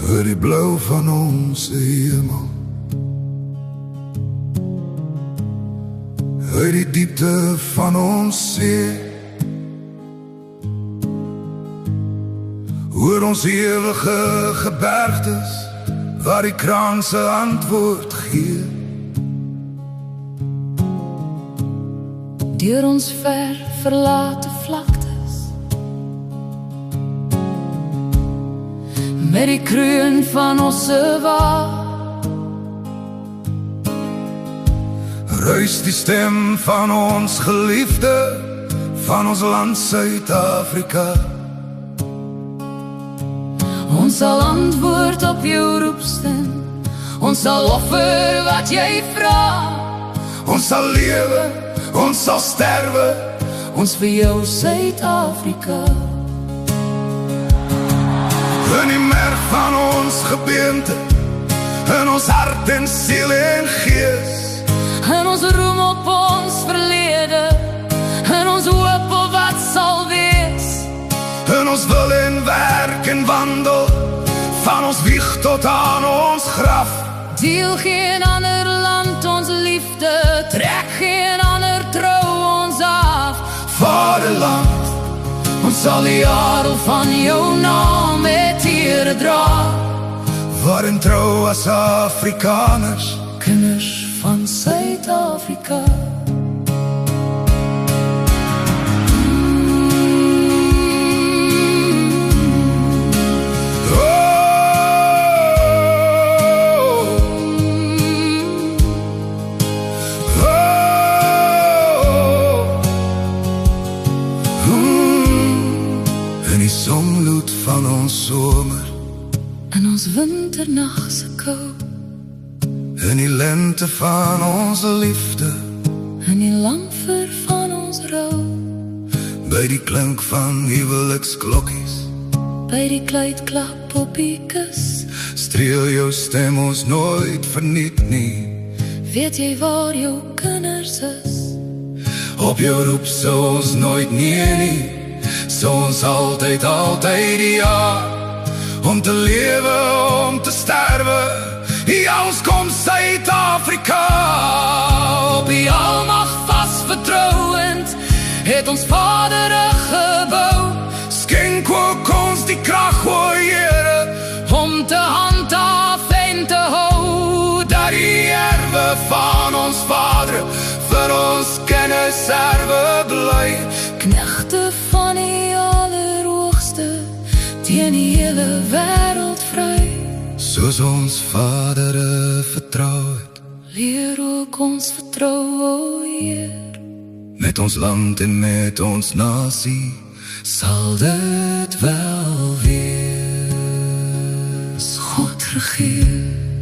Hoor die blauw van ons hemel, hoor die diepte van ons see, hoor ons ewige gebergtes waar die kraan se antwoord gee. Deur ons ver verlate vlaktes, met die kroon van ons wa, ruis die stem van ons geliefde, van ons land Suid-Afrika. Ons sal antwoord op jou roepstem, ons sal offer wat jy vra. Ons sal lewe, ons sal sterwe, ons vir jou Suid-Afrika. In die merg van ons gebeente, in ons hart en siel en gees, in ons roem op ons verlede, in ons hoop op wat sal wees, in ons wil en werk en wandel, van ons wieg tot aan ons graf. Deel geen ander land ons liefde, trek geen ander trou ons af. Vaderland, ons sal die adel van jou naam met eer dra, waarin trou as Afrikaners, kinders van Suid-Afrika. In die sonloed van ons somer, in ons winternachtse kou, in die lente van ons liefde, in die langver van ons rou, by die klink van huweliksklokkies, by die kluitklap op die kus, streel jou stem ons nooit verniet nie. Weet jy waar jou kinders is? Op jou roep sal ons nooit nee nie, sal ons altyd, altyd ja, om te lewe, om te sterwe, ja, ons kom Suid-Afrika. Op die almag vast vertrouend, het ons Vader gebou, skenk ook ons die krag, o Here, om te handhaaf en te hou, dat die erwe van ons Vader vir ons kennis erwe bly. Knegte van die Allerhoogste, teen die hele wêreld vry. Soos ons Vader vertrou het, leer ook ons vertrou, o Heer. Met ons land en met ons nasie, sal dit wel wees. God regeer.